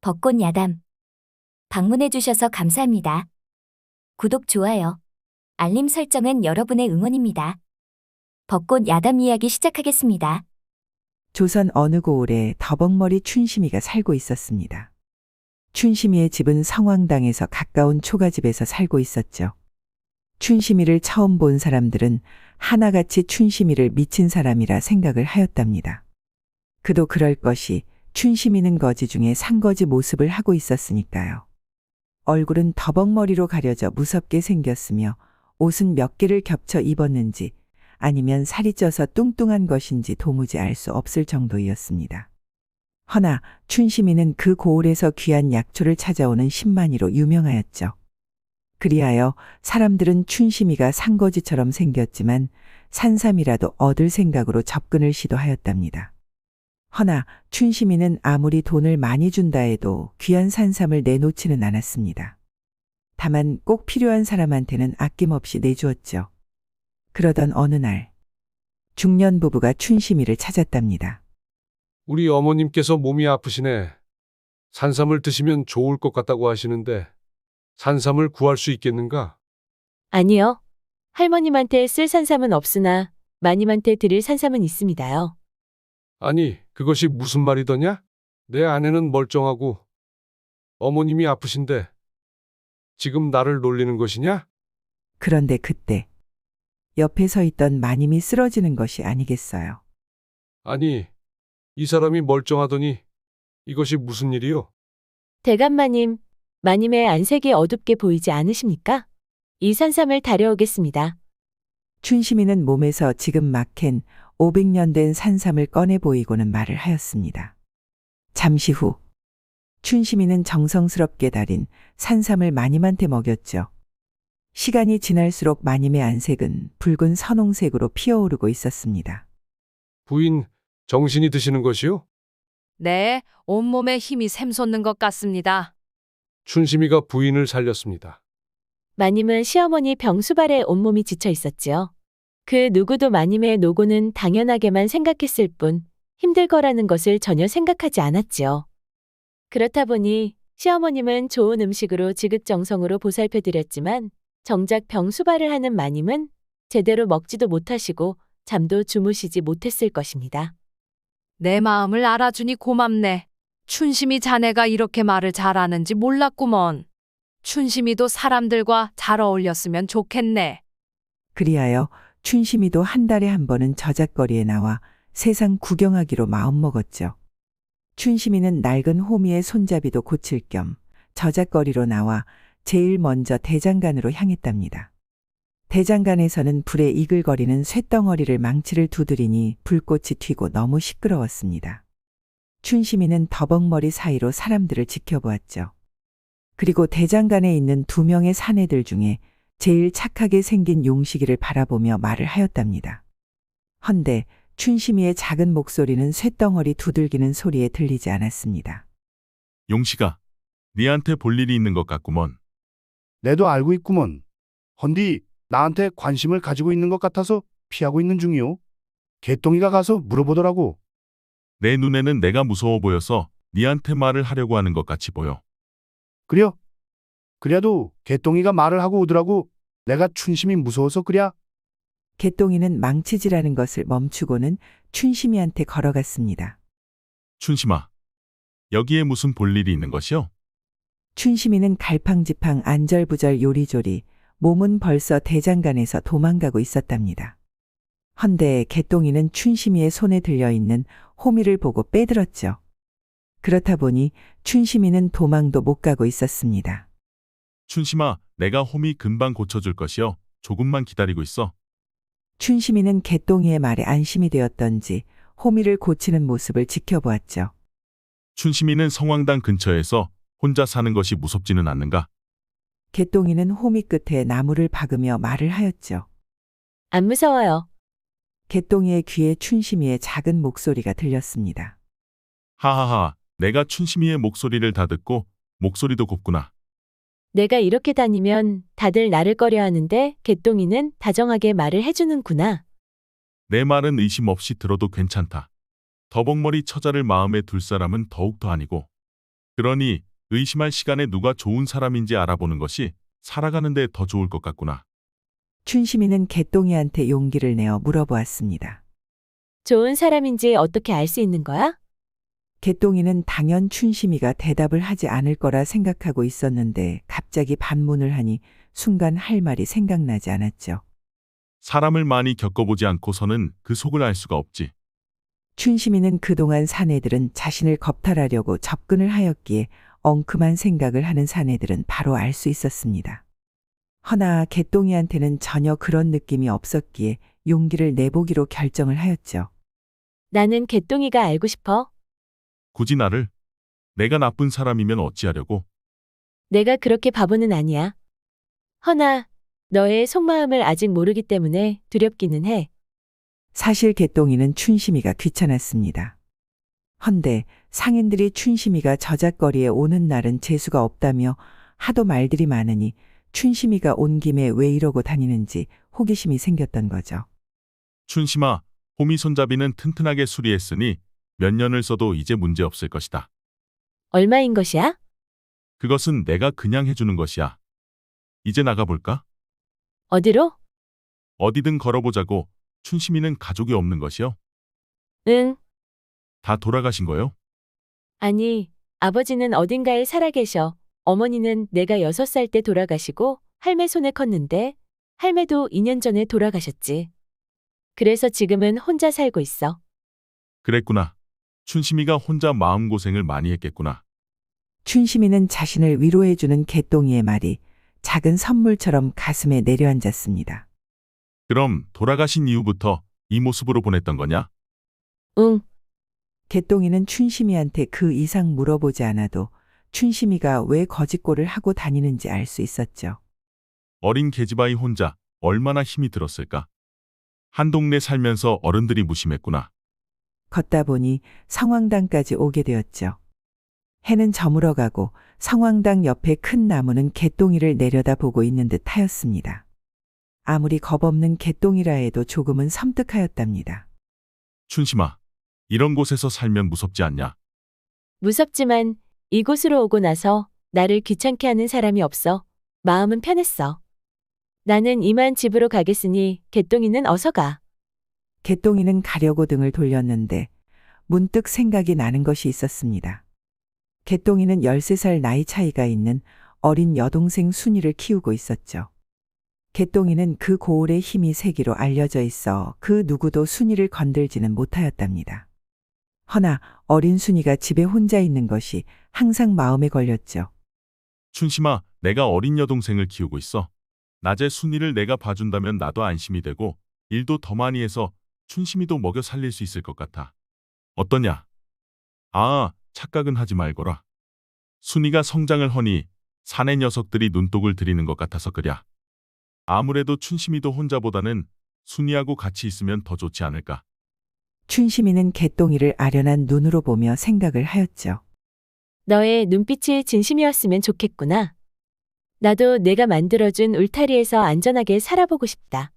벚꽃 야담. 방문해주셔서 감사합니다. 구독, 좋아요, 알림 설정은 여러분의 응원입니다. 벚꽃 야담 이야기 시작하겠습니다. 조선 어느 고을에 더벅머리 춘심이가 살고 있었습니다. 춘심이의 집은 성황당에서 가까운 초가집에서 살고 있었죠. 춘심이를 처음 본 사람들은 하나같이 춘심이를 미친 사람이라 생각을 하였답니다. 그도 그럴 것이 춘심이는 거지 중에 상거지 모습을 하고 있었으니까요. 얼굴은 더벅머리로 가려져 무섭게 생겼으며 옷은 몇 개를 겹쳐 입었는지 아니면 살이 쪄서 뚱뚱한 것인지 도무지 알 수 없을 정도이었습니다. 허나 춘심이는 그 고을에서 귀한 약초를 찾아오는 신만이로 유명하였죠. 그리하여 사람들은 춘심이가 상거지처럼 생겼지만 산삼이라도 얻을 생각으로 접근을 시도하였답니다. 허나 춘심이는 아무리 돈을 많이 준다 해도 귀한 산삼을 내놓지는 않았습니다. 다만 꼭 필요한 사람한테는 아낌없이 내주었죠. 그러던 어느 날 중년 부부가 춘심이를 찾았답니다. 우리 어머님께서 몸이 아프시네. 산삼을 드시면 좋을 것 같다고 하시는데 산삼을 구할 수 있겠는가? 아니요. 할머님한테 쓸 산삼은 없으나 마님한테 드릴 산삼은 있습니다요. 아니, 그것이 무슨 말이더냐? 내 아내는 멀쩡하고 어머님이 아프신데 지금 나를 놀리는 것이냐? 그런데 그때 옆에 서 있던 마님이 쓰러지는 것이 아니겠어요. 아니, 이 사람이 멀쩡하더니 이것이 무슨 일이요? 대감마님, 마님의 안색이 어둡게 보이지 않으십니까? 이 산삼을 다려오겠습니다. 춘심이는 몸에서 지금 막 캔 500년 된 산삼을 꺼내 보이고는 말을 하였습니다. 잠시 후 춘심이는 정성스럽게 달인 산삼을 마님한테 먹였죠. 시간이 지날수록 마님의 안색은 붉은 선홍색으로 피어오르고 있었습니다. 부인, 정신이 드시는 것이요? 네, 온몸에 힘이 샘솟는 것 같습니다. 춘심이가 부인을 살렸습니다. 마님은 시어머니 병수발에 온몸이 지쳐 있었지요. 그 누구도 마님의 노고는 당연하게만 생각했을 뿐 힘들 거라는 것을 전혀 생각하지 않았지요. 그렇다 보니 시어머님은 좋은 음식으로 지극정성으로 보살펴드렸지만 정작 병수발을 하는 마님은 제대로 먹지도 못하시고 잠도 주무시지 못했을 것입니다. 내 마음을 알아주니 고맙네. 춘심이 자네가 이렇게 말을 잘하는지 몰랐구먼. 춘심이도 사람들과 잘 어울렸으면 좋겠네. 그리하여 춘심이도 한 달에 한 번은 저잣거리에 나와 세상 구경하기로 마음먹었죠. 춘심이는 낡은 호미의 손잡이도 고칠 겸 저잣거리로 나와 제일 먼저 대장간으로 향했답니다. 대장간에서는 불에 이글거리는 쇳덩어리를 망치를 두드리니 불꽃이 튀고 너무 시끄러웠습니다. 춘심이는 더벅머리 사이로 사람들을 지켜보았죠. 그리고 대장간에 있는 2명의 사내들 중에 제일 착하게 생긴 용식이를 바라보며 말을 하였답니다. 헌데 춘심이의 작은 목소리는 쇳덩어리 두들기는 소리에 들리지 않았습니다. 용식아, 니한테 볼 일이 있는 것 같구먼. 내도 알고 있구먼. 헌디 나한테 관심을 가지고 있는 것 같아서 피하고 있는 중이요. 개똥이가 가서 물어보더라고. 내 눈에는 내가 무서워 보여서 니한테 말을 하려고 하는 것 같이 보여. 그려? 그래도 개똥이가 말을 하고 오더라고. 내가 춘심이 무서워서 그랴. 개똥이는 망치질하는 것을 멈추고는 춘심이한테 걸어갔습니다. 춘심아, 여기에 무슨 볼 일이 있는 것이요? 춘심이는 갈팡지팡 안절부절 요리조리 몸은 벌써 대장간에서 도망가고 있었답니다. 헌데 개똥이는 춘심이의 손에 들려있는 호미를 보고 빼들었죠. 그렇다 보니 춘심이는 도망도 못 가고 있었습니다. 춘심아, 내가 호미 금방 고쳐줄 것이요. 조금만 기다리고 있어. 춘심이는 개똥이의 말에 안심이 되었던지 호미를 고치는 모습을 지켜보았죠. 춘심이는 성황당 근처에서 혼자 사는 것이 무섭지는 않는가? 개똥이는 호미 끝에 나무를 박으며 말을 하였죠. 안 무서워요. 개똥이의 귀에 춘심이의 작은 목소리가 들렸습니다. 하하하, 내가 춘심이의 목소리를 다 듣고 목소리도 곱구나. 내가 이렇게 다니면 다들 나를 꺼려하는데 개똥이는 다정하게 말을 해주는구나. 내 말은 의심 없이 들어도 괜찮다. 더벅머리 처자를 마음에 둘 사람은 더욱더 아니고 그러니 의심할 시간에 누가 좋은 사람인지 알아보는 것이 살아가는데 더 좋을 것 같구나. 춘심이는 개똥이한테 용기를 내어 물어보았습니다. 좋은 사람인지 어떻게 알 수 있는 거야? 개똥이는 당연 춘심이가 대답을 하지 않을 거라 생각하고 있었는데 갑자기 반문을 하니 순간 할 말이 생각나지 않았죠. 사람을 많이 겪어보지 않고서는 그 속을 알 수가 없지. 춘심이는 그동안 사내들은 자신을 겁탈하려고 접근을 하였기에 엉큼한 생각을 하는 사내들은 바로 알 수 있었습니다. 허나 개똥이한테는 전혀 그런 느낌이 없었기에 용기를 내보기로 결정을 하였죠. 나는 개똥이가 알고 싶어. 굳이 나를? 내가 나쁜 사람이면 어찌하려고? 내가 그렇게 바보는 아니야. 허나 너의 속마음을 아직 모르기 때문에 두렵기는 해. 사실 개똥이는 춘심이가 귀찮았습니다. 헌데 상인들이 춘심이가 저작거리에 오는 날은 재수가 없다며 하도 말들이 많으니 춘심이가 온 김에 왜 이러고 다니는지 호기심이 생겼던 거죠. 춘심아, 호미 손잡이는 튼튼하게 수리했으니 몇 년을 써도 이제 문제 없을 것이다. 얼마인 것이야? 그것은 내가 그냥 해주는 것이야. 이제 나가볼까? 어디로? 어디든 걸어보자고. 춘심이는 가족이 없는 것이요? 응. 다 돌아가신 거요? 아니, 아버지는 어딘가에 살아계셔. 어머니는 내가 6살 때 돌아가시고 할매 손에 컸는데 할매도 2년 전에 돌아가셨지. 그래서 지금은 혼자 살고 있어. 그랬구나. 춘심이가 혼자 마음고생을 많이 했겠구나. 춘심이는 자신을 위로해주는 개똥이의 말이 작은 선물처럼 가슴에 내려앉았습니다. 그럼 돌아가신 이후부터 이 모습으로 보냈던 거냐? 응. 개똥이는 춘심이한테 그 이상 물어보지 않아도 춘심이가 왜 거짓골을 하고 다니는지 알 수 있었죠. 어린 계집아이 혼자 얼마나 힘이 들었을까? 한 동네 살면서 어른들이 무심했구나. 걷다 보니 성황당까지 오게 되었죠. 해는 저물어가고 성황당 옆에 큰 나무는 개똥이를 내려다보고 있는 듯 하였습니다. 아무리 겁없는 개똥이라 해도 조금은 섬뜩하였답니다. 춘심아, 이런 곳에서 살면 무섭지 않냐? 무섭지만 이곳으로 오고 나서 나를 귀찮게 하는 사람이 없어. 마음은 편했어. 나는 이만 집으로 가겠으니 개똥이는 어서 가. 개똥이는 가려고 등을 돌렸는데 문득 생각이 나는 것이 있었습니다. 개똥이는 13살 나이 차이가 있는 어린 여동생 순이를 키우고 있었죠. 개똥이는 그 고을의 힘이 세기로 알려져 있어 그 누구도 순이를 건들지는 못하였답니다. 허나 어린 순이가 집에 혼자 있는 것이 항상 마음에 걸렸죠. 춘심아, 내가 어린 여동생을 키우고 있어. 낮에 순이를 내가 봐준다면 나도 안심이 되고 일도 더 많이 해서 춘심이도 먹여 살릴 수 있을 것 같아. 어떠냐? 아, 착각은 하지 말거라. 순이가 성장을 허니 사내 녀석들이 눈독을 들이는 것 같아서 그랴. 아무래도 춘심이도 혼자보다는 순이하고 같이 있으면 더 좋지 않을까. 춘심이는 개똥이를 아련한 눈으로 보며 생각을 하였죠. 너의 눈빛이 진심이었으면 좋겠구나. 나도 내가 만들어준 울타리에서 안전하게 살아보고 싶다.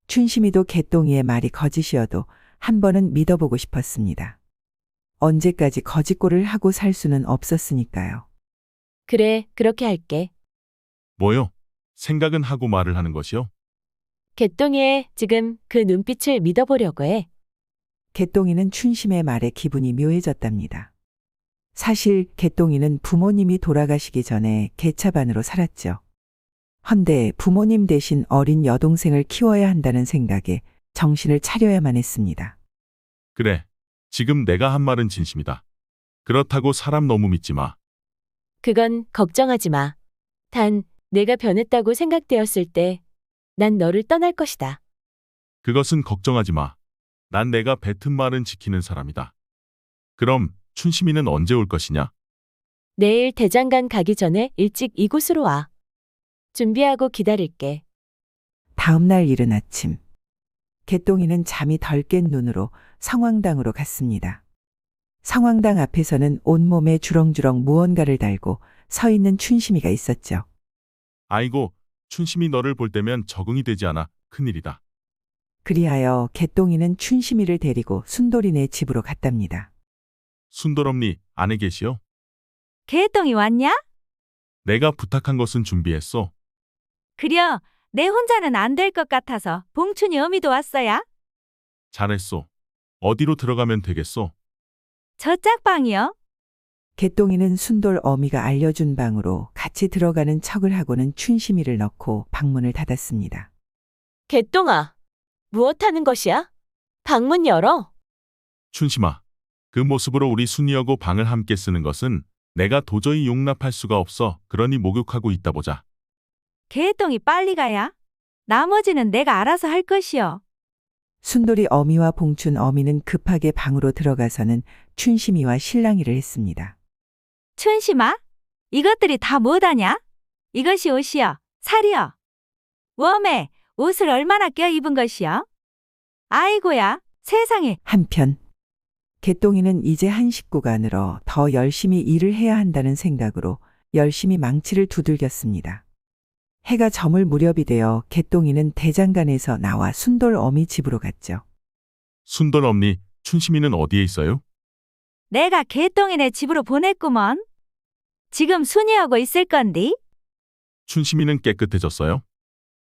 춘심이도 개똥이의 말이 거짓이어도 한 번은 믿어보고 싶었습니다. 언제까지 거짓골을 하고 살 수는 없었으니까요. 그래, 그렇게 할게. 뭐요? 생각은 하고 말을 하는 것이요? 개똥이의 지금 그 눈빛을 믿어보려고 해. 개똥이는 춘심의 말에 기분이 묘해졌답니다. 사실 개똥이는 부모님이 돌아가시기 전에 개차반으로 살았죠. 헌데 부모님 대신 어린 여동생을 키워야 한다는 생각에 정신을 차려야만 했습니다. 그래. 지금 내가 한 말은 진심이다. 그렇다고 사람 너무 믿지 마. 그건 걱정하지 마. 단, 내가 변했다고 생각되었을 때, 난 너를 떠날 것이다. 그것은 걱정하지 마. 난 내가 뱉은 말은 지키는 사람이다. 그럼 춘심이는 언제 올 것이냐? 내일 대장간 가기 전에 일찍 이곳으로 와. 준비하고 기다릴게. 다음 날 이른 아침, 개똥이는 잠이 덜 깬 눈으로 성황당으로 갔습니다. 성황당 앞에서는 온몸에 주렁주렁 무언가를 달고 서 있는 춘심이가 있었죠. 아이고, 춘심이 너를 볼 때면 적응이 되지 않아. 큰일이다. 그리하여 개똥이는 춘심이를 데리고 순돌이네 집으로 갔답니다. 순돌엄니 안에 계시오? 개똥이 왔냐? 내가 부탁한 것은 준비했어. 그려, 내 혼자는 안 될 것 같아서 봉춘이 어미도 왔어야? 잘했어. 어디로 들어가면 되겠어? 저 짝방이요? 개똥이는 순돌 어미가 알려준 방으로 같이 들어가는 척을 하고는 춘심이를 넣고 방문을 닫았습니다. 개똥아, 무엇 하는 것이야? 방문 열어. 춘심아, 그 모습으로 우리 순이하고 방을 함께 쓰는 것은 내가 도저히 용납할 수가 없어. 그러니 목욕하고 있다 보자. 개똥이 빨리 가야? 나머지는 내가 알아서 할 것이요. 순돌이 어미와 봉춘 어미는 급하게 방으로 들어가서는 춘심이와 실랑이를 했습니다. 춘심아? 이것들이 다 뭐다냐? 이것이 옷이여, 살이여. 웜에 옷을 얼마나 껴입은 것이여? 아이고야, 세상에. 한편 개똥이는 이제 한 식구가 늘어 더 열심히 일을 해야 한다는 생각으로 열심히 망치를 두들겼습니다. 해가 저물 무렵이 되어 개똥이는 대장간에서 나와 순돌 어미 집으로 갔죠. 순돌 엄니, 춘심이는 어디에 있어요? 내가 개똥이네 집으로 보냈구먼. 지금 순이하고 있을 건디? 춘심이는 깨끗해졌어요?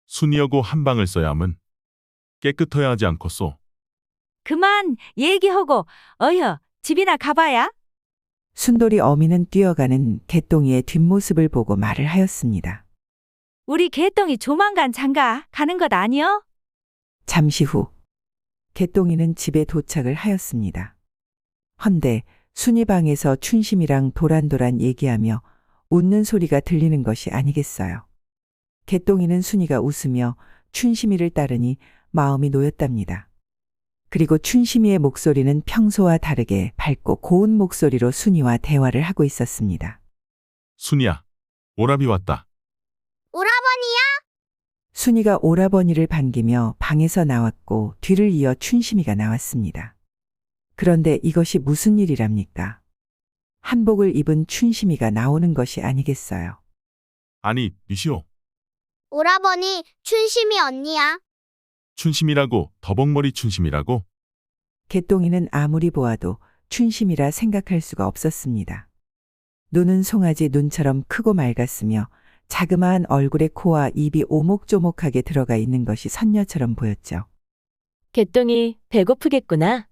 순이하고 한 방을 써야 함은 깨끗해야 하지 않겠소? 그만 얘기하고 어여 집이나 가봐야. 순돌이 어미는 뛰어가는 개똥이의 뒷모습을 보고 말을 하였습니다. 우리 개똥이 조만간 장가 가는 것 아니여? 잠시 후 개똥이는 집에 도착을 하였습니다. 헌데 순이 방에서 춘심이랑 도란도란 얘기하며 웃는 소리가 들리는 것이 아니겠어요. 개똥이는 순이가 웃으며 춘심이를 따르니 마음이 놓였답니다. 그리고 춘심이의 목소리는 평소와 다르게 밝고 고운 목소리로 순이와 대화를 하고 있었습니다. 순이야, 오라비 왔다. 오라버니야? 순이가 오라버니를 반기며 방에서 나왔고 뒤를 이어 춘심이가 나왔습니다. 그런데 이것이 무슨 일이랍니까? 한복을 입은 춘심이가 나오는 것이 아니겠어요. 아니, 니시오. 오라버니, 춘심이 언니야. 춘심이라고, 더벅머리 춘심이라고? 개똥이는 아무리 보아도 춘심이라 생각할 수가 없었습니다. 눈은 송아지 눈처럼 크고 맑았으며 자그마한 얼굴에 코와 입이 오목조목하게 들어가 있는 것이 선녀처럼 보였죠. 개똥이 배고프겠구나.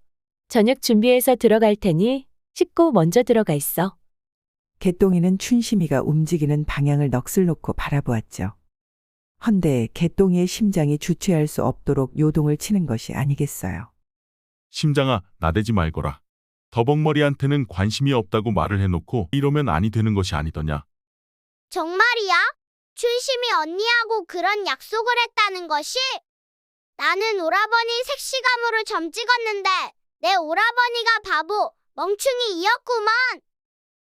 저녁 준비해서 들어갈 테니 씻고 먼저 들어가 있어. 개똥이는 춘심이가 움직이는 방향을 넋을 놓고 바라보았죠. 헌데 개똥이의 심장이 주체할 수 없도록 요동을 치는 것이 아니겠어요. 심장아, 나대지 말거라. 더벅머리한테는 관심이 없다고 말을 해놓고 이러면 아니 되는 것이 아니더냐. 정말이야? 춘심이 언니하고 그런 약속을 했다는 것이? 나는 오라버니 색시감으로 점 찍었는데 내 오라버니가 바보, 멍충이이었구먼.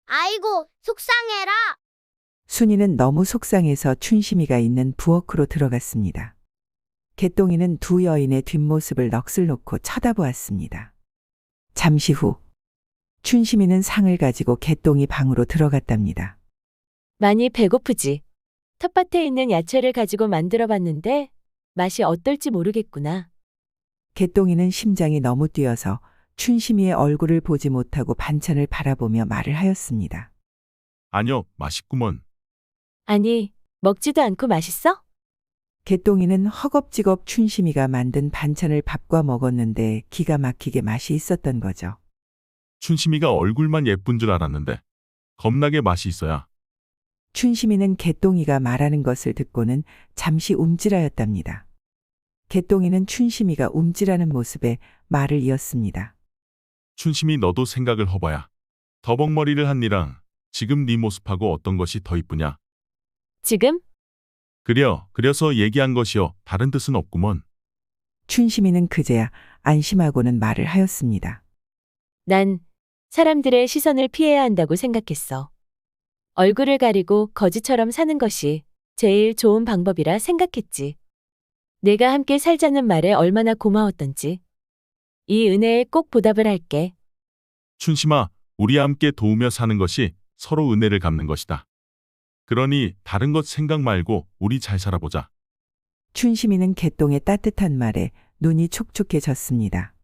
아이고, 속상해라. 순이는 너무 속상해서 춘심이가 있는 부엌으로 들어갔습니다. 개똥이는 두 여인의 뒷모습을 넋을 놓고 쳐다보았습니다. 잠시 후 춘심이는 상을 가지고 개똥이 방으로 들어갔답니다. 많이 배고프지. 텃밭에 있는 야채를 가지고 만들어 봤는데 맛이 어떨지 모르겠구나. 개똥이는 심장이 너무 뛰어서 춘심이의 얼굴을 보지 못하고 반찬을 바라보며 말을 하였습니다. 아니요, 맛있구먼. 아니, 먹지도 않고 맛있어? 개똥이는 허겁지겁 춘심이가 만든 반찬을 밥과 먹었는데 기가 막히게 맛이 있었던 거죠. 춘심이가 얼굴만 예쁜 줄 알았는데 겁나게 맛이 있어야. 춘심이는 개똥이가 말하는 것을 듣고는 잠시 움찔하였답니다. 개똥이는 춘심이가 움찔하는 모습에 말을 이었습니다. 춘심이 너도 생각을 허봐야. 더벅머리를 한 니랑 지금 네 모습하고 어떤 것이 더 이쁘냐? 지금? 그려서 얘기한 것이여. 다른 뜻은 없구먼. 춘심이는 그제야 안심하고는 말을 하였습니다. 난 사람들의 시선을 피해야 한다고 생각했어. 얼굴을 가리고 거지처럼 사는 것이 제일 좋은 방법이라 생각했지. 내가 함께 살자는 말에 얼마나 고마웠던지. 이 은혜에 꼭 보답을 할게. 춘심아, 우리 함께 도우며 사는 것이 서로 은혜를 갚는 것이다. 그러니 다른 것 생각 말고 우리 잘 살아보자. 춘심이는 개똥의 따뜻한 말에 눈이 촉촉해졌습니다.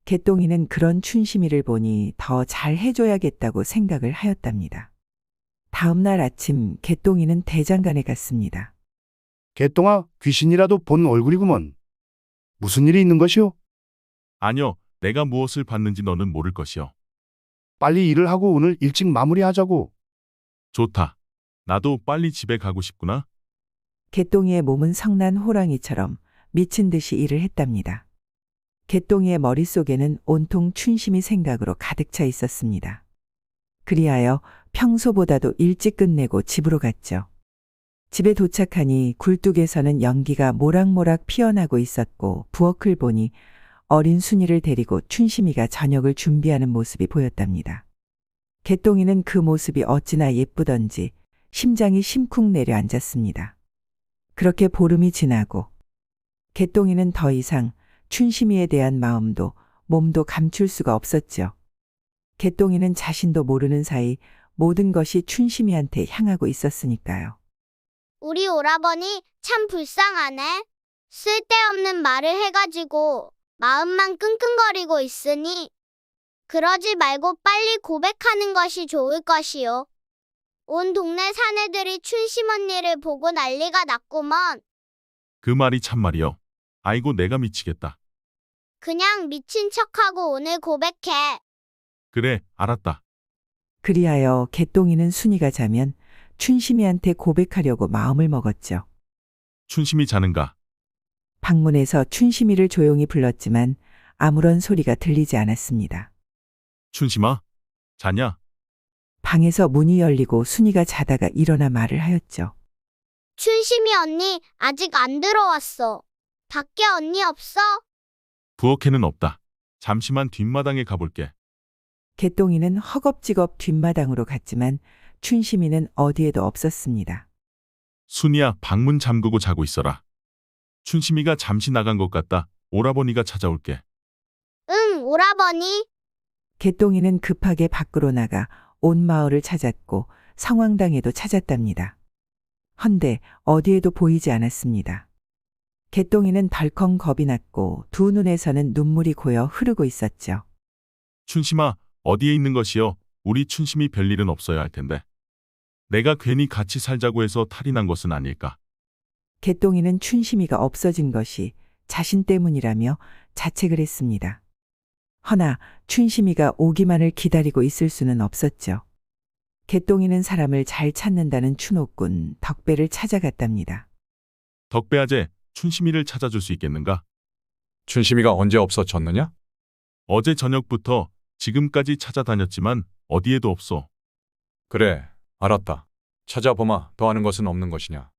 개똥이는 그런 춘심이를 보니 더 잘 해줘야겠다고 생각을 하였답니다. 다음 날 아침 개똥이는 대장간에 갔습니다. 개똥아, 귀신이라도 본 얼굴이구먼. 무슨 일이 있는 것이오? 아니요, 내가 무엇을 봤는지 너는 모를 것이요. 빨리 일을 하고 오늘 일찍 마무리하자고. 좋다. 나도 빨리 집에 가고 싶구나. 개똥이의 몸은 성난 호랑이처럼 미친 듯이 일을 했답니다. 개똥이의 머릿속에는 온통 춘심이 생각으로 가득 차 있었습니다. 그리하여 평소보다도 일찍 끝내고 집으로 갔죠. 집에 도착하니 굴뚝에서는 연기가 모락모락 피어나고 있었고 부엌을 보니 어린 순이를 데리고 춘심이가 저녁을 준비하는 모습이 보였답니다. 개똥이는 그 모습이 어찌나 예쁘던지 심장이 심쿵 내려앉았습니다. 그렇게 보름이 지나고 개똥이는 더 이상 춘심이에 대한 마음도 몸도 감출 수가 없었죠. 개똥이는 자신도 모르는 사이 모든 것이 춘심이한테 향하고 있었으니까요. 우리 오라버니 참 불쌍하네. 쓸데없는 말을 해가지고 마음만 끙끙거리고 있으니 그러지 말고 빨리 고백하는 것이 좋을 것이요. 온 동네 사내들이 춘심 언니를 보고 난리가 났구먼. 그 말이 참말이요. 아이고 내가 미치겠다. 그냥 미친 척하고 오늘 고백해. 그래, 알았다. 그리하여 개똥이는 순이가 자면 춘심이한테 고백하려고 마음을 먹었죠. 춘심이 자는가? 방문에서 춘심이를 조용히 불렀지만 아무런 소리가 들리지 않았습니다. 춘심아, 자냐? 방에서 문이 열리고 순이가 자다가 일어나 말을 하였죠. 춘심이 언니 아직 안 들어왔어. 밖에 언니 없어? 부엌에는 없다. 잠시만 뒷마당에 가볼게. 개똥이는 허겁지겁 뒷마당으로 갔지만 춘심이는 어디에도 없었습니다. 순이야, 방문 잠그고 자고 있어라. 춘심이가 잠시 나간 것 같다. 오라버니가 찾아올게. 응, 오라버니. 개똥이는 급하게 밖으로 나가 온 마을을 찾았고 성황당에도 찾았답니다. 헌데 어디에도 보이지 않았습니다. 개똥이는 덜컹 겁이 났고 두 눈에서는 눈물이 고여 흐르고 있었죠. 춘심아, 어디에 있는 것이여? 우리 춘심이 별일은 없어야 할 텐데. 내가 괜히 같이 살자고 해서 탈이 난 것은 아닐까? 개똥이는 춘심이가 없어진 것이 자신 때문이라며 자책을 했습니다. 허나 춘심이가 오기만을 기다리고 있을 수는 없었죠. 개똥이는 사람을 잘 찾는다는 추노꾼 덕배를 찾아갔답니다. 덕배 아재, 춘심이를 찾아줄 수 있겠는가? 춘심이가 언제 없어졌느냐? 어제 저녁부터 지금까지 찾아다녔지만 어디에도 없어. 그래, 알았다. 찾아보마 더 하는 것은 없는 것이냐?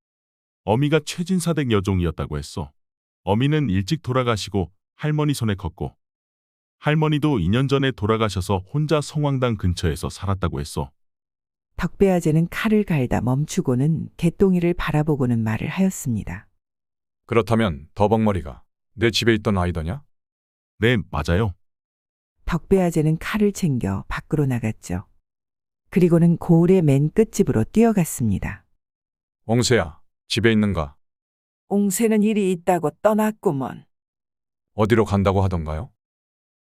어미가 최진사댁 여종이었다고 했어. 어미는 일찍 돌아가시고 할머니 손에 컸고 할머니도 2년 전에 돌아가셔서 혼자 성황당 근처에서 살았다고 했어. 덕배아재는 칼을 갈다 멈추고는 개똥이를 바라보고는 말을 하였습니다. 그렇다면 더벅머리가 내 집에 있던 아이더냐? 네, 맞아요. 덕배아재는 칼을 챙겨 밖으로 나갔죠. 그리고는 고을의 맨 끝집으로 뛰어갔습니다. 옹세야, 집에 있는가? 옹세는 일이 있다고 떠났구먼. 어디로 간다고 하던가요?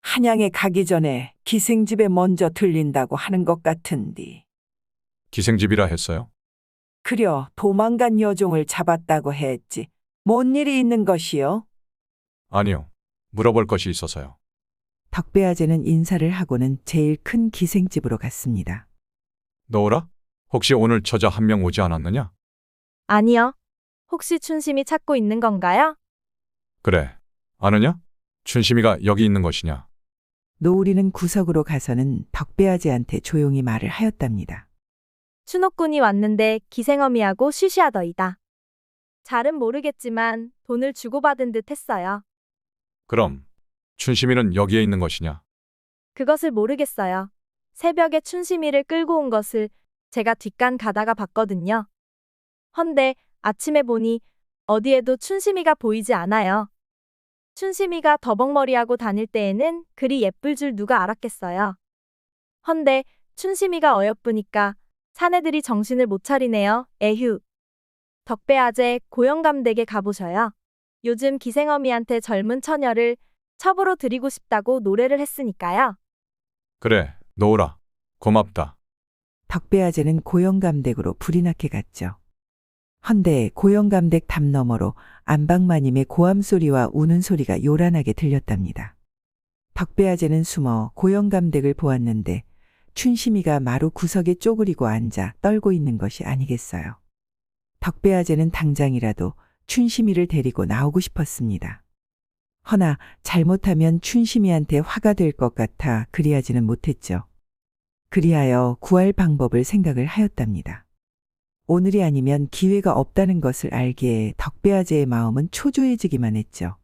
한양에 가기 전에 기생집에 먼저 들린다고 하는 것 같은디. 기생집이라 했어요? 그려 도망간 여종을 잡았다고 했지. 뭔 일이 있는 것이요? 아니요, 물어볼 것이 있어서요. 덕배아재는 인사를 하고는 제일 큰 기생집으로 갔습니다. 너오라? 혹시 오늘 처자 한 명 오지 않았느냐? 아니요. 혹시 춘심이 찾고 있는 건가요? 그래, 아느냐? 춘심이가 여기 있는 것이냐? 노우리는 구석으로 가서는 덕배아재한테 조용히 말을 하였답니다. 추노꾼이 왔는데 기생어미하고 쉬쉬하더이다. 잘은 모르겠지만 돈을 주고받은 듯 했어요. 그럼 춘심이는 여기에 있는 것이냐? 그것을 모르겠어요. 새벽에 춘심이를 끌고 온 것을 제가 뒷간 가다가 봤거든요. 헌데 아침에 보니 어디에도 춘심이가 보이지 않아요. 춘심이가 더벅머리하고 다닐 때에는 그리 예쁠 줄 누가 알았겠어요. 헌데 춘심이가 어여쁘니까 사내들이 정신을 못 차리네요. 에휴. 덕배아재 고영감댁에 가보셔요. 요즘 기생어미한테 젊은 처녀를 첩으로 드리고 싶다고 노래를 했으니까요. 그래, 노오라. 고맙다. 덕배아재는 고영감댁으로 불이 나게 갔죠. 헌데 고영감댁 담 너머로 안방마님의 고함 소리와 우는 소리가 요란하게 들렸답니다. 덕배아재는 숨어 고영감댁을 보았는데 춘심이가 마루 구석에 쪼그리고 앉아 떨고 있는 것이 아니겠어요. 덕배아재는 당장이라도 춘심이를 데리고 나오고 싶었습니다. 허나 잘못하면 춘심이한테 화가 될 것 같아 그리하지는 못했죠. 그리하여 구할 방법을 생각을 하였답니다. 오늘이 아니면 기회가 없다는 것을 알기에 덕배아재의 마음은 초조해지기만 했죠.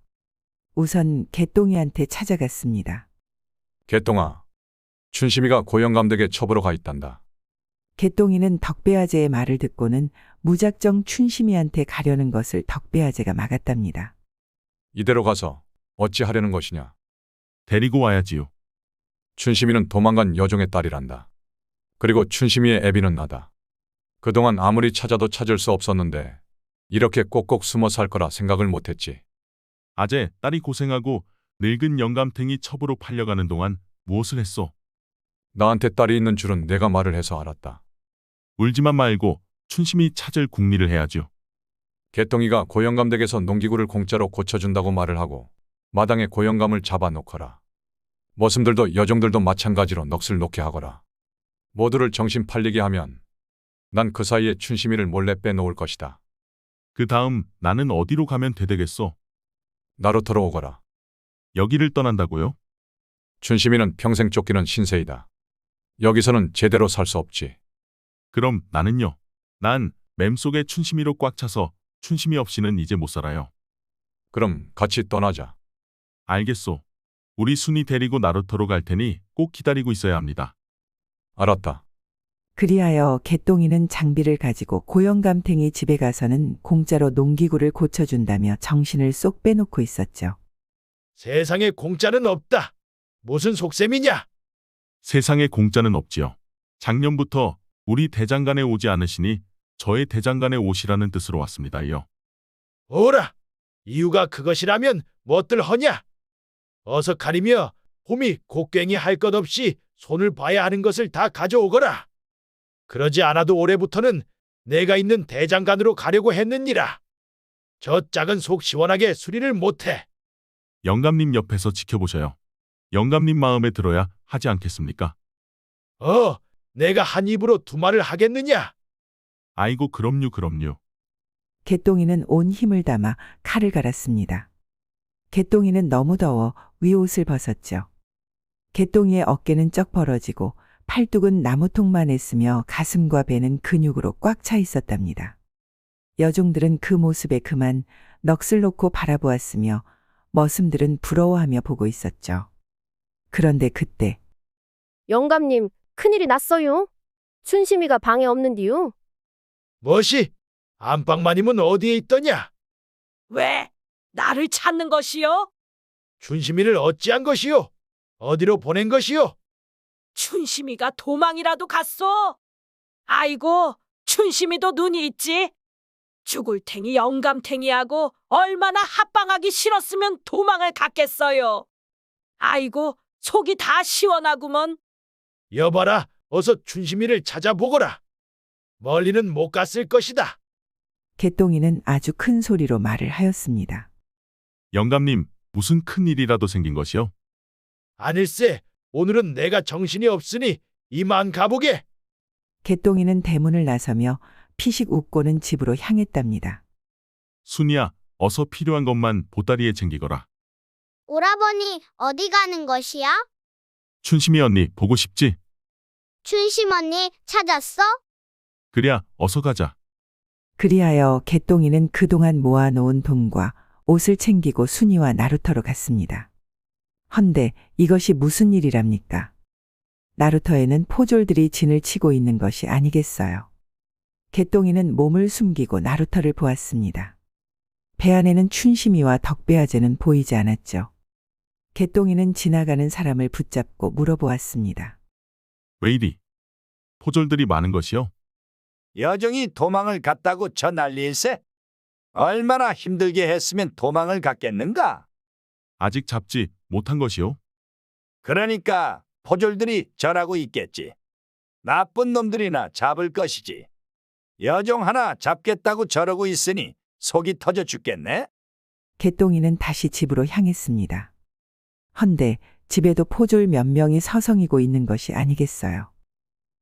우선 개똥이한테 찾아갔습니다. 개똥아, 춘심이가 고영감댁에 첩으로 가 있단다. 개똥이는 덕배아재의 말을 듣고는 무작정 춘심이한테 가려는 것을 덕배아재가 막았답니다. 이대로 가서 어찌 하려는 것이냐. 데리고 와야지요. 춘심이는 도망간 여종의 딸이란다. 그리고 춘심이의 애비는 나다. 그동안 아무리 찾아도 찾을 수 없었는데 이렇게 꼭꼭 숨어 살 거라 생각을 못했지. 아재, 딸이 고생하고 늙은 영감탱이 첩으로 팔려가는 동안 무엇을 했소? 나한테 딸이 있는 줄은 내가 말을 해서 알았다. 울지만 말고 춘심이 찾을 궁리를 해야죠. 개똥이가 고영감댁에서 농기구를 공짜로 고쳐준다고 말을 하고 마당에 고영감을 잡아놓거라. 머슴들도 여종들도 마찬가지로 넋을 놓게 하거라. 모두를 정신 팔리게 하면 난 그 사이에 춘심이를 몰래 빼놓을 것이다. 그 다음 나는 어디로 가면 되되겠소? 나루터로 오거라. 여기를 떠난다고요? 춘심이는 평생 쫓기는 신세이다. 여기서는 제대로 살 수 없지. 그럼 나는요? 난 맴속에 춘심이로 꽉 차서 춘심이 없이는 이제 못 살아요. 그럼 같이 떠나자. 알겠소. 우리 순이 데리고 나루터로 갈 테니 꼭 기다리고 있어야 합니다. 알았다. 그리하여 개똥이는 장비를 가지고 고영감탱이 집에 가서는 공짜로 농기구를 고쳐준다며 정신을 쏙 빼놓고 있었죠. 세상에 공짜는 없다. 무슨 속셈이냐? 세상에 공짜는 없지요. 작년부터 우리 대장간에 오지 않으시니 저의 대장간에 오시라는 뜻으로 왔습니다요. 오라. 이유가 그것이라면 뭣들 허냐? 어서 가리며 홈이 곡괭이 할 것 없이 손을 봐야 하는 것을 다 가져오거라. 그러지 않아도 올해부터는 내가 있는 대장간으로 가려고 했느니라. 저 짝은 속 시원하게 수리를 못해. 영감님 옆에서 지켜보셔요. 영감님 마음에 들어야 하지 않겠습니까? 내가 한 입으로 두 말을 하겠느냐? 아이고 그럼요. 개똥이는 온 힘을 담아 칼을 갈았습니다. 개똥이는 너무 더워 위옷을 벗었죠. 개똥이의 어깨는 쩍 벌어지고 팔뚝은 나무통만 했으며 가슴과 배는 근육으로 꽉 차 있었답니다. 여종들은 그 모습에 그만 넋을 놓고 바라보았으며 머슴들은 부러워하며 보고 있었죠. 그런데 그때 영감님, 큰일이 났어요. 춘심이가 방에 없는디요. 뭐시? 안방마님은 어디에 있더냐? 왜? 나를 찾는 것이요? 춘심이를 어찌한 것이요? 어디로 보낸 것이요? 춘심이가 도망이라도 갔어. 아이고, 춘심이도 눈이 있지. 죽을 탱이 영감탱이하고 얼마나 합방하기 싫었으면 도망을 갔겠어요. 아이고, 속이 다 시원하구먼. 여봐라, 어서 춘심이를 찾아보거라. 멀리는 못 갔을 것이다. 개똥이는 아주 큰 소리로 말을 하였습니다. 영감님, 무슨 큰일이라도 생긴 것이요? 아닐세, 오늘은 내가 정신이 없으니 이만 가보게. 개똥이는 대문을 나서며 피식 웃고는 집으로 향했답니다. 순이야, 어서 필요한 것만 보따리에 챙기거라. 오라버니, 어디 가는 것이야? 춘심이 언니 보고 싶지? 춘심 언니 찾았어? 그랴, 어서 가자. 그리하여 개똥이는 그동안 모아놓은 돈과 옷을 챙기고 순이와 나루터로 갔습니다. 헌데 이것이 무슨 일이랍니까? 나루터에는 포졸들이 진을 치고 있는 것이 아니겠어요. 개똥이는 몸을 숨기고 나루터를 보았습니다. 배 안에는 춘심이와 덕배아재는 보이지 않았죠. 개똥이는 지나가는 사람을 붙잡고 물어보았습니다. 왜 이리? 포졸들이 많은 것이요? 여종이 도망을 갔다고 저 난리일세? 얼마나 힘들게 했으면 도망을 갔겠는가? 아직 잡지 못한 것이요? 그러니까 포졸들이 절하고 있겠지. 나쁜 놈들이나 잡을 것이지. 여종 하나 잡겠다고 저러고 있으니 속이 터져 죽겠네. 개똥이는 다시 집으로 향했습니다. 헌데 집에도 포졸 몇 명이 서성이고 있는 것이 아니겠어요.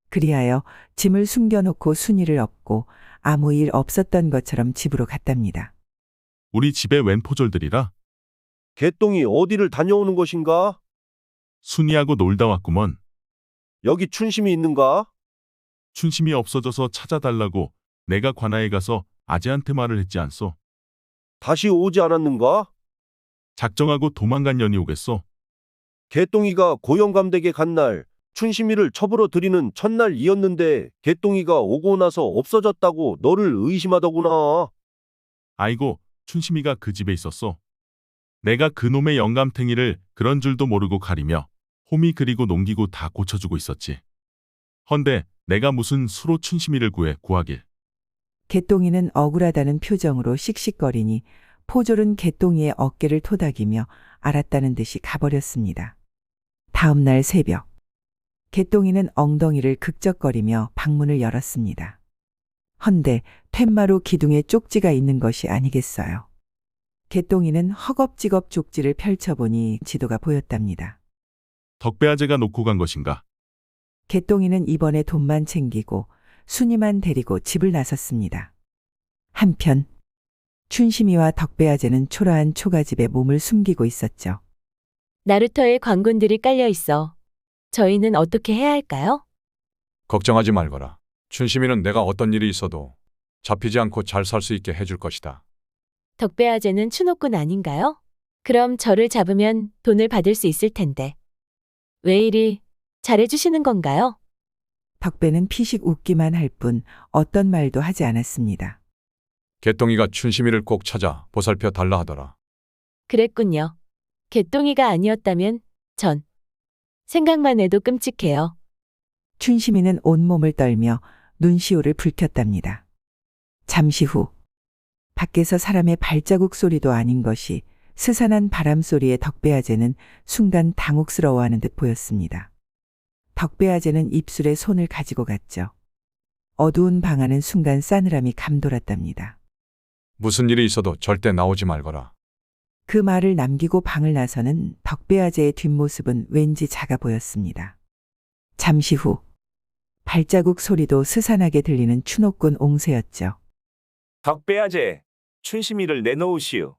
그리하여 짐을 숨겨놓고 순이를 업고 아무 일 없었던 것처럼 집으로 갔답니다. 우리 집에 웬 포졸들이라? 개똥이 어디를 다녀오는 것인가? 순이하고 놀다 왔구먼. 여기 춘심이 있는가? 춘심이 없어져서 찾아달라고 내가 관아에 가서 아재한테 말을 했지 않소. 다시 오지 않았는가? 작정하고 도망간 년이 오겠소. 개똥이가 고영감댁에 간 날 춘심이를 첩으로 들이는 첫날이었는데 개똥이가 오고 나서 없어졌다고 너를 의심하더구나. 아이고, 춘심이가 그 집에 있었소. 내가 그놈의 영감탱이를 그런 줄도 모르고 가리며 홈이 그리고 농기구 다 고쳐주고 있었지. 헌데 내가 무슨 수로 춘심이를 구하길. 개똥이는 억울하다는 표정으로 씩씩거리니 포졸은 개똥이의 어깨를 토닥이며 알았다는 듯이 가버렸습니다. 다음 날 새벽, 개똥이는 엉덩이를 극적거리며 방문을 열었습니다. 헌데 툇마루 기둥에 쪽지가 있는 것이 아니겠어요. 개똥이는 허겁지겁 쪽지를 펼쳐보니 지도가 보였답니다. 덕배아재가 놓고 간 것인가? 개똥이는 이번에 돈만 챙기고 순이만 데리고 집을 나섰습니다. 한편 춘심이와 덕배아재는 초라한 초가집에 몸을 숨기고 있었죠. 나루터의 관군들이 깔려 있어. 저희는 어떻게 해야 할까요? 걱정하지 말거라. 춘심이는 내가 어떤 일이 있어도 잡히지 않고 잘 살 수 있게 해줄 것이다. 덕배아재는 추노꾼 아닌가요? 그럼 저를 잡으면 돈을 받을 수 있을 텐데. 왜 이리 잘해주시는 건가요? 덕배는 피식 웃기만 할 뿐 어떤 말도 하지 않았습니다. 개똥이가 춘심이를 꼭 찾아 보살펴 달라 하더라. 그랬군요. 개똥이가 아니었다면 전 생각만 해도 끔찍해요. 춘심이는 온몸을 떨며 눈시울을 붉혔답니다. 잠시 후 밖에서 사람의 발자국 소리도 아닌 것이 스산한 바람 소리에 덕배아재는 순간 당혹스러워하는 듯 보였습니다. 덕배아재는 입술에 손을 가지고 갔죠. 어두운 방 안은 순간 싸늘함이 감돌았답니다. 무슨 일이 있어도 절대 나오지 말거라. 그 말을 남기고 방을 나서는 덕배아재의 뒷모습은 왠지 작아 보였습니다. 잠시 후 발자국 소리도 스산하게 들리는 추노꾼 옹세였죠. 덕배아재, 춘심이를 내놓으시오.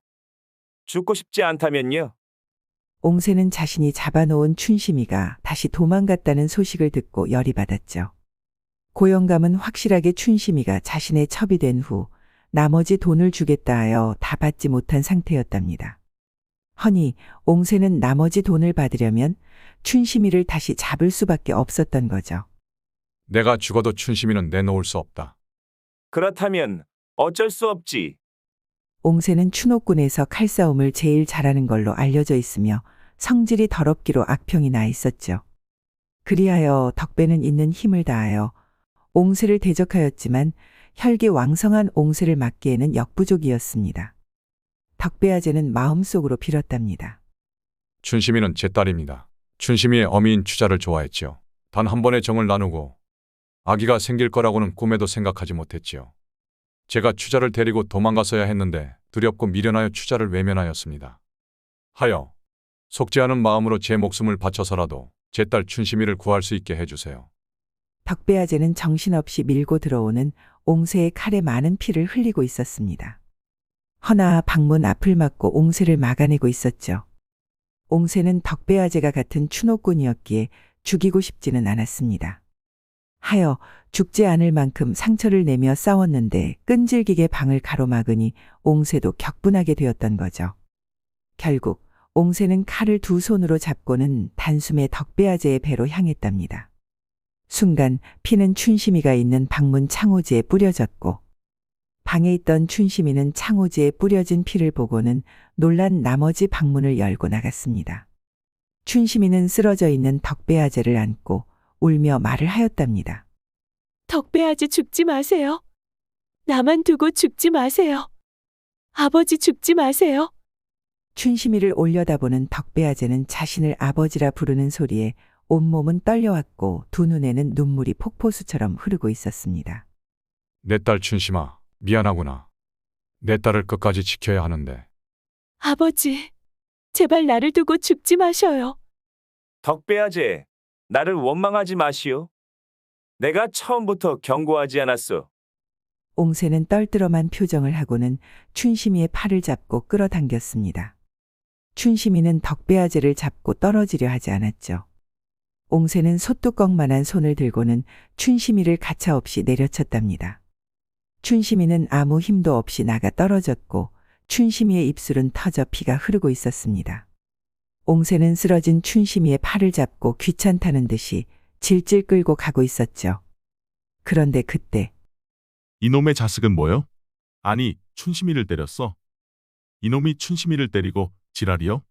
죽고 싶지 않다면요. 옹세는 자신이 잡아놓은 춘심이가 다시 도망갔다는 소식을 듣고 열이 받았죠. 고영감은 확실하게 춘심이가 자신의 첩이 된 후 나머지 돈을 주겠다 하여 다 받지 못한 상태였답니다. 허니 옹세는 나머지 돈을 받으려면 춘심이를 다시 잡을 수밖에 없었던 거죠. 내가 죽어도 춘심이는 내놓을 수 없다. 그렇다면 어쩔 수 없지. 옹세는 추노꾼에서 칼싸움을 제일 잘하는 걸로 알려져 있으며 성질이 더럽기로 악평이 나 있었죠. 그리하여 덕배는 있는 힘을 다하여 옹세를 대적하였지만 혈기왕성한 옹세를 막기에는 역부족이었습니다. 덕배아재는 마음속으로 빌었답니다. 춘심이는 제 딸입니다. 춘심이의 어미인 추자를 좋아했지요. 단 한 번의 정을 나누고 아기가 생길 거라고는 꿈에도 생각하지 못했지요. 제가 추자를 데리고 도망갔어야 했는데 두렵고 미련하여 추자를 외면하였습니다. 하여 속지 않은 마음으로 제 목숨을 바쳐서라도 제 딸 춘심이를 구할 수 있게 해주세요. 덕배아재는 정신없이 밀고 들어오는 옹세의 칼에 많은 피를 흘리고 있었습니다. 허나 방문 앞을 막고 옹세를 막아내고 있었죠. 옹세는 덕배아재가 같은 추노꾼이었기에 죽이고 싶지는 않았습니다. 하여 죽지 않을 만큼 상처를 내며 싸웠는데 끈질기게 방을 가로막으니 옹세도 격분하게 되었던 거죠. 결국 옹세는 칼을 두 손으로 잡고는 단숨에 덕배아재의 배로 향했답니다. 순간 피는 춘심이가 있는 방문 창호지에 뿌려졌고 방에 있던 춘심이는 창호지에 뿌려진 피를 보고는 놀란 나머지 방문을 열고 나갔습니다. 춘심이는 쓰러져 있는 덕배아재를 안고 울며 말을 하였답니다. 덕배아재 죽지 마세요. 나만 두고 죽지 마세요. 아버지 죽지 마세요. 춘심이를 올려다보는 덕배아재는 자신을 아버지라 부르는 소리에 온몸은 떨려왔고 두 눈에는 눈물이 폭포수처럼 흐르고 있었습니다. 내 딸 춘심아, 미안하구나. 내 딸을 끝까지 지켜야 하는데. 아버지, 제발 나를 두고 죽지 마셔요. 덕배아제, 나를 원망하지 마시오. 내가 처음부터 경고하지 않았소. 옹세는 떨뜨럼한 표정을 하고는 춘심이의 팔을 잡고 끌어당겼습니다. 춘심이는 덕배아제를 잡고 떨어지려 하지 않았죠. 옹세는 소뚜껑만한 손을 들고는 춘심이를 가차없이 내려쳤답니다. 춘심이는 아무 힘도 없이 나가 떨어졌고 춘심이의 입술은 터져 피가 흐르고 있었습니다. 옹세는 쓰러진 춘심이의 팔을 잡고 귀찮다는 듯이 질질 끌고 가고 있었죠. 그런데 그때 이놈의 자식은 뭐요? 아니, 춘심이를 때렸어. 이놈이 춘심이를 때리고 지랄이요?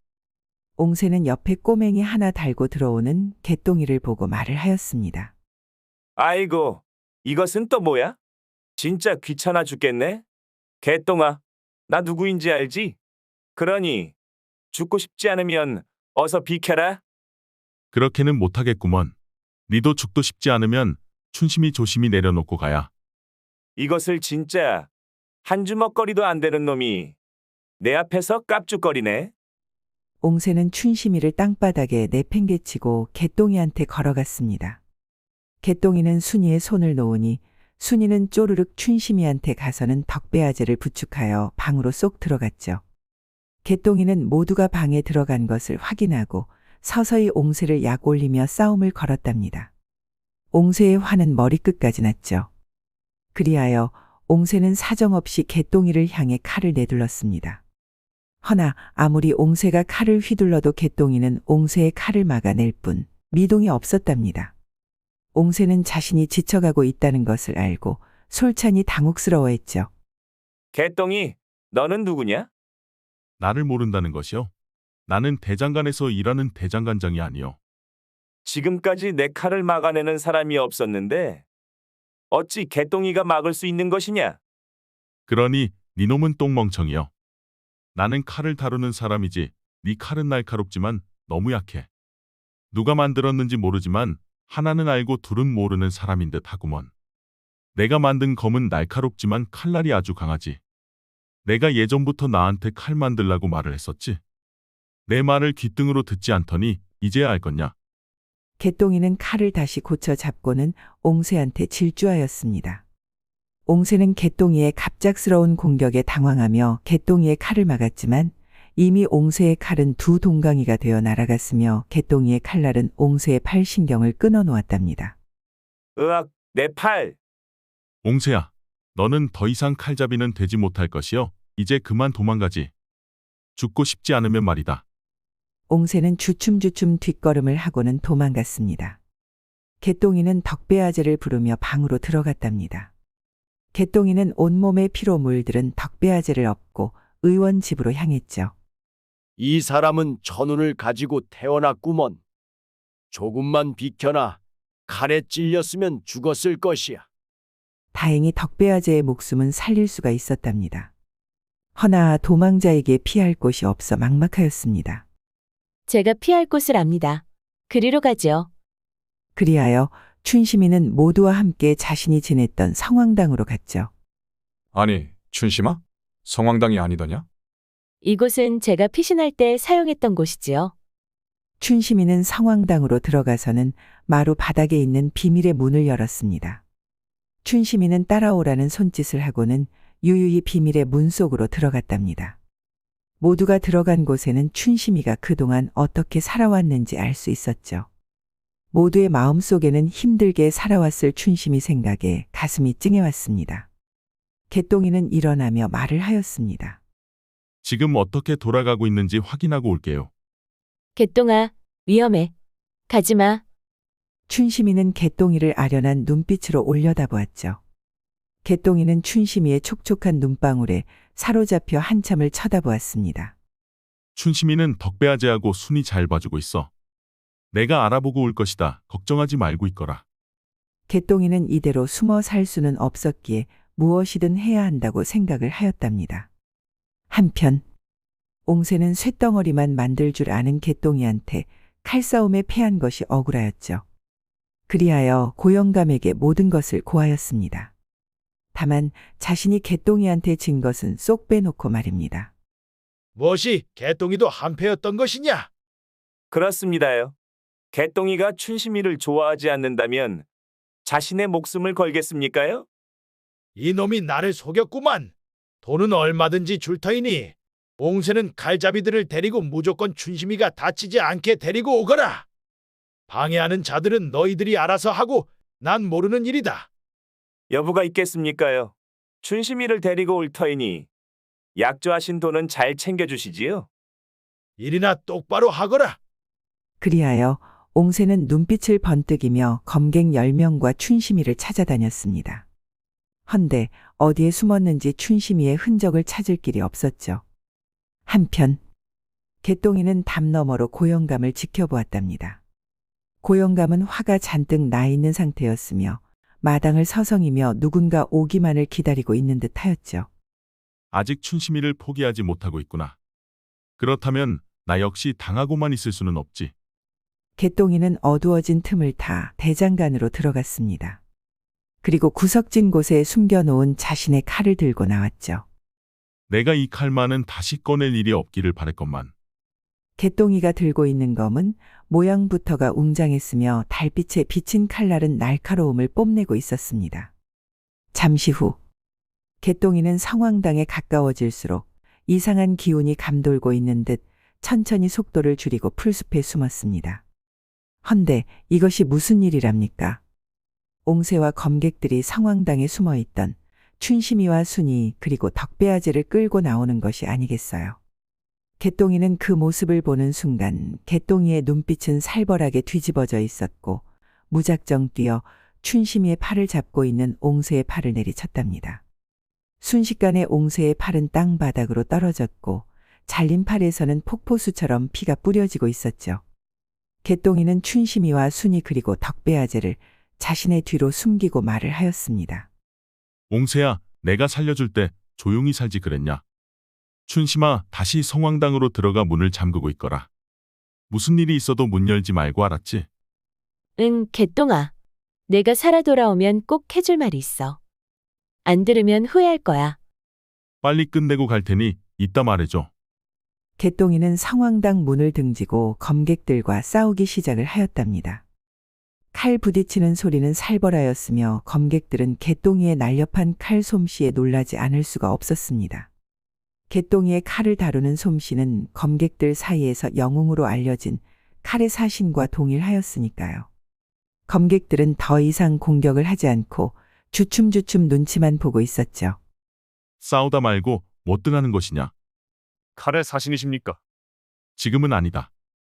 옹세는 옆에 꼬맹이 하나 달고 들어오는 개똥이를 보고 말을 하였습니다. 아이고, 이것은 또 뭐야? 진짜 귀찮아 죽겠네. 개똥아, 나 누구인지 알지? 그러니 죽고 싶지 않으면 어서 비켜라. 그렇게는 못하겠구먼. 니도 죽도 싶지 않으면 춘심이 조심히 내려놓고 가야. 이것을 진짜 한 주먹거리도 안 되는 놈이 내 앞에서 깝죽거리네. 옹세는 춘심이를 땅바닥에 내팽개치고 개똥이한테 걸어갔습니다. 개똥이는 순이의 손을 놓으니 순이는 쪼르륵 춘심이한테 가서는 덕배아제를 부축하여 방으로 쏙 들어갔죠. 개똥이는 모두가 방에 들어간 것을 확인하고 서서히 옹세를 약 올리며 싸움을 걸었답니다. 옹세의 화는 머리끝까지 났죠. 그리하여 옹세는 사정없이 개똥이를 향해 칼을 내둘렀습니다. 허나 아무리 옹세가 칼을 휘둘러도 개똥이는 옹세의 칼을 막아낼 뿐 미동이 없었답니다. 옹세는 자신이 지쳐가고 있다는 것을 알고 솔찬히 당혹스러워했죠. 개똥이, 너는 누구냐? 나를 모른다는 것이요? 나는 대장간에서 일하는 대장간장이 아니요. 지금까지 내 칼을 막아내는 사람이 없었는데 어찌 개똥이가 막을 수 있는 것이냐? 그러니 니놈은 똥멍청이요. 나는 칼을 다루는 사람이지 네 칼은 날카롭지만 너무 약해. 누가 만들었는지 모르지만 하나는 알고 둘은 모르는 사람인 듯 하구먼. 내가 만든 검은 날카롭지만 칼날이 아주 강하지. 내가 예전부터 나한테 칼 만들라고 말을 했었지. 내 말을 귓등으로 듣지 않더니 이제야 알겠냐. 개똥이는 칼을 다시 고쳐 잡고는 옹세한테 질주하였습니다. 옹세는 개똥이의 갑작스러운 공격에 당황하며 개똥이의 칼을 막았지만 이미 옹세의 칼은 두 동강이가 되어 날아갔으며 개똥이의 칼날은 옹세의 팔신경을 끊어놓았답니다. 으악, 내 팔! 옹세야, 너는 더 이상 칼잡이는 되지 못할 것이요. 이제 그만 도망가지. 죽고 싶지 않으면 말이다. 옹세는 주춤주춤 뒷걸음을 하고는 도망갔습니다. 개똥이는 덕배아제를 부르며 방으로 들어갔답니다. 개똥이는 온몸에 피로 물들은 덕배아제를 업고 의원 집으로 향했죠. 이 사람은 천운을 가지고 태어났구먼. 조금만 비켜나 칼에 찔렸으면 죽었을 것이야. 다행히 덕배아제의 목숨은 살릴 수가 있었답니다. 허나 도망자에게 피할 곳이 없어 막막하였습니다. 제가 피할 곳을 압니다. 그리로 가지요. 그리하여 춘심이는 모두와 함께 자신이 지냈던 성황당으로 갔죠. 아니, 춘심아? 성황당이 아니더냐? 이곳은 제가 피신할 때 사용했던 곳이지요. 춘심이는 성황당으로 들어가서는 마루 바닥에 있는 비밀의 문을 열었습니다. 춘심이는 따라오라는 손짓을 하고는 유유히 비밀의 문 속으로 들어갔답니다. 모두가 들어간 곳에는 춘심이가 그동안 어떻게 살아왔는지 알 수 있었죠. 모두의 마음속에는 힘들게 살아왔을 춘심이 생각에 가슴이 찡해왔습니다. 개똥이는 일어나며 말을 하였습니다. 지금 어떻게 돌아가고 있는지 확인하고 올게요. 개똥아, 위험해. 가지마. 춘심이는 개똥이를 아련한 눈빛으로 올려다보았죠. 개똥이는 춘심이의 촉촉한 눈방울에 사로잡혀 한참을 쳐다보았습니다. 춘심이는 덕배아제하고 순이 잘 봐주고 있어. 내가 알아보고 올 것이다. 걱정하지 말고 있거라. 개똥이는 이대로 숨어 살 수는 없었기에 무엇이든 해야 한다고 생각을 하였답니다. 한편 옹세는 쇳덩어리만 만들 줄 아는 개똥이한테 칼싸움에 패한 것이 억울하였죠. 그리하여 고영감에게 모든 것을 고하였습니다. 다만 자신이 개똥이한테 진 것은 쏙 빼놓고 말입니다. 무엇이 개똥이도 한패였던 것이냐? 그렇습니다요. 개똥이가 춘심이를 좋아하지 않는다면 자신의 목숨을 걸겠습니까요? 이놈이 나를 속였구만. 돈은 얼마든지 줄 터이니 옹세는 칼잡이들을 데리고 무조건 춘심이가 다치지 않게 데리고 오거라. 방해하는 자들은 너희들이 알아서 하고 난 모르는 일이다. 여부가 있겠습니까요? 춘심이를 데리고 올 터이니 약조하신 돈은 잘 챙겨주시지요? 일이나 똑바로 하거라. 그리하여 옹세는 눈빛을 번뜩이며 검객 10명과 춘심이를 찾아다녔습니다. 헌데 어디에 숨었는지 춘심이의 흔적을 찾을 길이 없었죠. 한편 개똥이는 담 너머로 고영감을 지켜보았답니다. 고영감은 화가 잔뜩 나 있는 상태였으며 마당을 서성이며 누군가 오기만을 기다리고 있는 듯하였죠. 아직 춘심이를 포기하지 못하고 있구나. 그렇다면 나 역시 당하고만 있을 수는 없지. 개똥이는 어두워진 틈을 타 대장간으로 들어갔습니다. 그리고 구석진 곳에 숨겨놓은 자신의 칼을 들고 나왔죠. 내가 이 칼만은 다시 꺼낼 일이 없기를 바랬건만. 개똥이가 들고 있는 검은 모양부터가 웅장했으며 달빛에 비친 칼날은 날카로움을 뽐내고 있었습니다. 잠시 후 개똥이는 성황당에 가까워질수록 이상한 기운이 감돌고 있는 듯 천천히 속도를 줄이고 풀숲에 숨었습니다. 헌데 이것이 무슨 일이랍니까? 옹세와 검객들이 성황당에 숨어있던 춘심이와 순이 그리고 덕배아제를 끌고 나오는 것이 아니겠어요. 개똥이는 그 모습을 보는 순간 개똥이의 눈빛은 살벌하게 뒤집어져 있었고 무작정 뛰어 춘심이의 팔을 잡고 있는 옹세의 팔을 내리쳤답니다. 순식간에 옹세의 팔은 땅바닥으로 떨어졌고 잘린 팔에서는 폭포수처럼 피가 뿌려지고 있었죠. 개똥이는 춘심이와 순이 그리고 덕배아제를 자신의 뒤로 숨기고 말을 하였습니다. 옹세야, 내가 살려줄 때 조용히 살지 그랬냐? 춘심아, 다시 성황당으로 들어가 문을 잠그고 있거라. 무슨 일이 있어도 문 열지 말고 알았지? 응, 개똥아. 내가 살아 돌아오면 꼭 해줄 말이 있어. 안 들으면 후회할 거야. 빨리 끝내고 갈 테니 이따 말해줘. 개똥이는 성황당 문을 등지고 검객들과 싸우기 시작을 하였답니다. 칼 부딪히는 소리는 살벌하였으며 검객들은 개똥이의 날렵한 칼 솜씨에 놀라지 않을 수가 없었습니다. 개똥이의 칼을 다루는 솜씨는 검객들 사이에서 영웅으로 알려진 칼의 사신과 동일하였으니까요. 검객들은 더 이상 공격을 하지 않고 주춤주춤 눈치만 보고 있었죠. 싸우다 말고 뭐 뜨가는 것이냐? 칼의 사신이십니까? 지금은 아니다.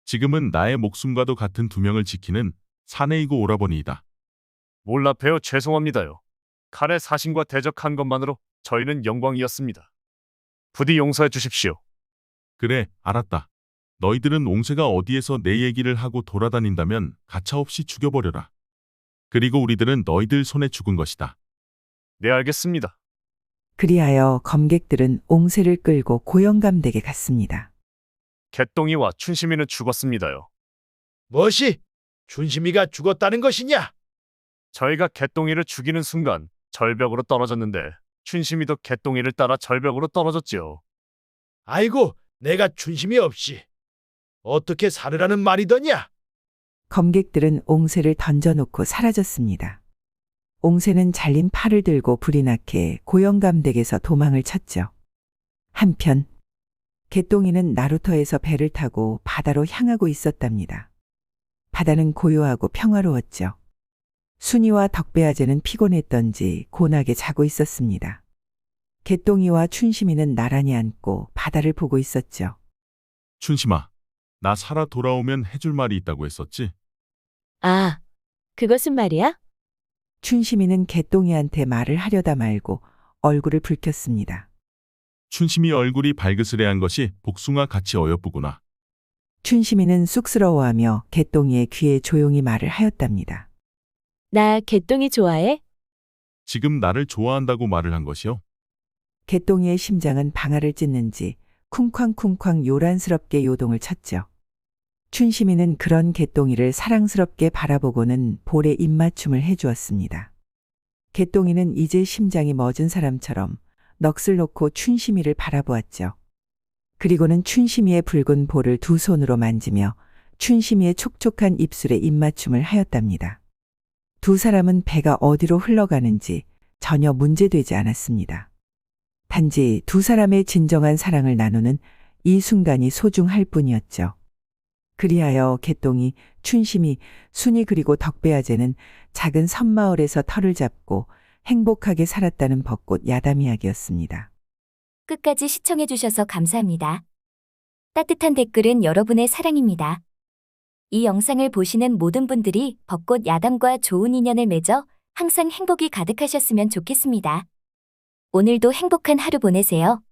지금은 나의 목숨과도 같은 두 명을 지키는 사내이고 오라버니이다. 몰라 뵈어 죄송합니다요. 칼의 사신과 대적한 것만으로 저희는 영광이었습니다. 부디 용서해 주십시오. 그래, 알았다. 너희들은 옹세가 어디에서 내 얘기를 하고 돌아다닌다면 가차없이 죽여버려라. 그리고 우리들은 너희들 손에 죽은 것이다. 네, 알겠습니다. 그리하여 검객들은 옹세를 끌고 고영감댁에 갔습니다. 개똥이와 춘심이는 죽었습니다요. 무엇이? 춘심이가 죽었다는 것이냐? 저희가 개똥이를 죽이는 순간 절벽으로 떨어졌는데 춘심이도 개똥이를 따라 절벽으로 떨어졌지요. 아이고, 내가 춘심이 없이 어떻게 살으라는 말이더냐? 검객들은 옹세를 던져놓고 사라졌습니다. 옹세는 잘린 팔을 들고 불이 나게 고영감댁에서 도망을 쳤죠. 한편 개똥이는 나루터에서 배를 타고 바다로 향하고 있었답니다. 바다는 고요하고 평화로웠죠. 순이와 덕배아제는 피곤했던지 곤하게 자고 있었습니다. 개똥이와 춘심이는 나란히 앉고 바다를 보고 있었죠. 춘심아, 나 살아 돌아오면 해줄 말이 있다고 했었지? 아, 그것은 말이야? 춘심이는 개똥이한테 말을 하려다 말고 얼굴을 붉혔습니다. 춘심이 얼굴이 발그스레한 것이 복숭아 같이 어여쁘구나. 춘심이는 쑥스러워하며 개똥이의 귀에 조용히 말을 하였답니다. 나 개똥이 좋아해? 지금 나를 좋아한다고 말을 한 것이요? 개똥이의 심장은 방아를 찢는지 쿵쾅쿵쾅 요란스럽게 요동을 쳤죠. 춘심이는 그런 개똥이를 사랑스럽게 바라보고는 볼에 입맞춤을 해주었습니다. 개똥이는 이제 심장이 멎은 사람처럼 넋을 놓고 춘심이를 바라보았죠. 그리고는 춘심이의 붉은 볼을 두 손으로 만지며 춘심이의 촉촉한 입술에 입맞춤을 하였답니다. 두 사람은 배가 어디로 흘러가는지 전혀 문제되지 않았습니다. 단지 두 사람의 진정한 사랑을 나누는 이 순간이 소중할 뿐이었죠. 그리하여 개똥이, 춘심이, 순이 그리고 덕배아제는 작은 섬마을에서 터를 잡고 행복하게 살았다는 벚꽃 야담 이야기였습니다. 끝까지 시청해주셔서 감사합니다. 따뜻한 댓글은 여러분의 사랑입니다. 이 영상을 보시는 모든 분들이 벚꽃 야담과 좋은 인연을 맺어 항상 행복이 가득하셨으면 좋겠습니다. 오늘도 행복한 하루 보내세요.